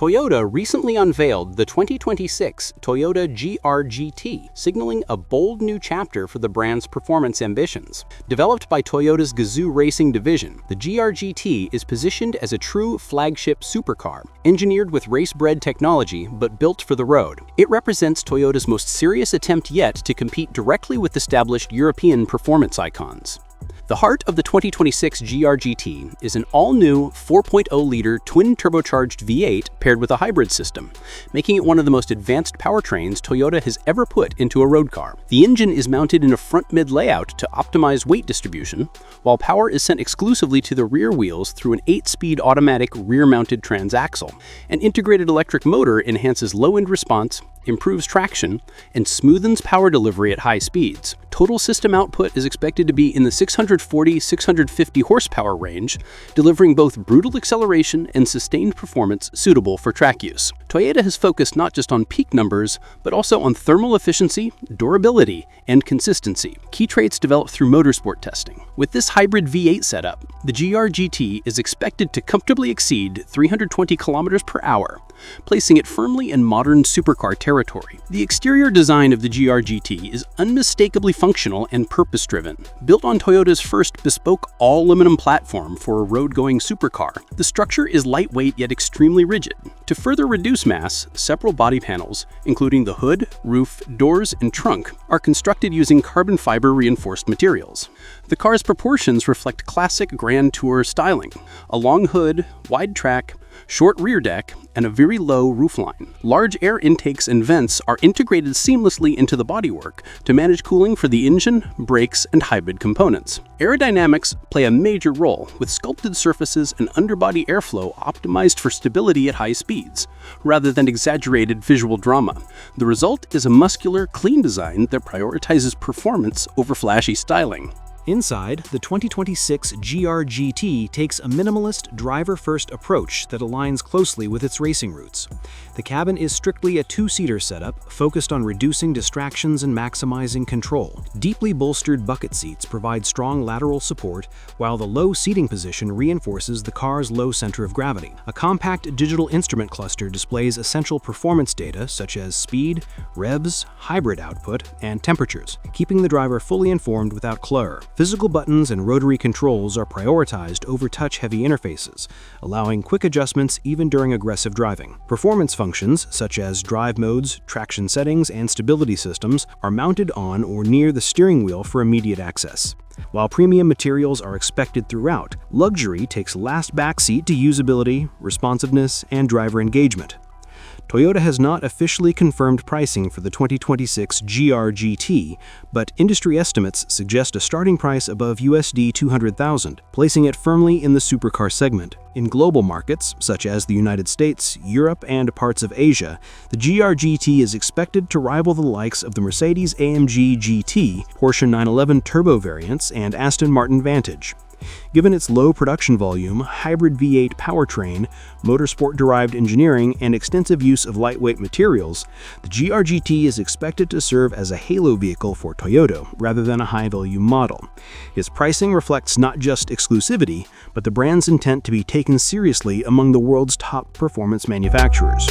Toyota recently unveiled the 2026 Toyota GR-GT, signaling a bold new chapter for the brand's performance ambitions. Developed by Toyota's Gazoo racing division, the GR-GT is positioned as a true flagship supercar, engineered with race-bred technology but built for the road. It represents Toyota's most serious attempt yet to compete directly with established European performance icons. The heart of the 2026 GR-GT is an all-new 4.0-liter twin-turbocharged V8 paired with a hybrid system, making it one of the most advanced powertrains Toyota has ever put into a road car. The engine is mounted in a front-mid layout to optimize weight distribution, while power is sent exclusively to the rear wheels through an 8-speed automatic rear-mounted transaxle. An integrated electric motor enhances low-end response, improves traction, and smoothens power delivery at high speeds. Total system output is expected to be in the 640-650 horsepower range, delivering both brutal acceleration and sustained performance suitable for track use. Toyota has focused not just on peak numbers, but also on thermal efficiency, durability, and consistency, key traits developed through motorsport testing. With this hybrid V8 setup, the GR-GT is expected to comfortably exceed 320 km per hour, placing it firmly in modern supercar territory. The exterior design of the GR-GT is unmistakably functional and purpose-driven. Built on Toyota's first bespoke all-aluminum platform for a road-going supercar, the structure is lightweight yet extremely rigid. To further reduce mass, several body panels, including the hood, roof, doors, and trunk, are constructed using carbon fiber reinforced materials. The car's proportions reflect classic Grand Tour styling: a long hood, wide track, short rear deck, and a very low roofline. Large air intakes and vents are integrated seamlessly into the bodywork to manage cooling for the engine, brakes, and hybrid components. Aerodynamics play a major role, with sculpted surfaces and underbody airflow optimized for stability at high speeds, rather than exaggerated visual drama. The result is a muscular, clean design that prioritizes performance over flashy styling. Inside, the 2026 GR-GT takes a minimalist, driver-first approach that aligns closely with its racing roots. The cabin is strictly a two-seater setup focused on reducing distractions and maximizing control. Deeply bolstered bucket seats provide strong lateral support, while the low seating position reinforces the car's low center of gravity. A compact digital instrument cluster displays essential performance data such as speed, revs, hybrid output, and temperatures, keeping the driver fully informed without clutter. Physical buttons and rotary controls are prioritized over touch-heavy interfaces, allowing quick adjustments even during aggressive driving. Performance functions, such as drive modes, traction settings, and stability systems, are mounted on or near the steering wheel for immediate access. While premium materials are expected throughout, luxury takes last backseat to usability, responsiveness, and driver engagement. Toyota has not officially confirmed pricing for the 2026 GR-GT, but industry estimates suggest a starting price above $200,000, placing it firmly in the supercar segment. In global markets, such as the United States, Europe, and parts of Asia, the GR-GT is expected to rival the likes of the Mercedes-AMG GT, Porsche 911 Turbo variants, and Aston Martin Vantage. Given its low production volume, hybrid V8 powertrain, motorsport-derived engineering, and extensive use of lightweight materials, the GR-GT is expected to serve as a halo vehicle for Toyota rather than a high-volume model. Its pricing reflects not just exclusivity, but the brand's intent to be taken seriously among the world's top performance manufacturers.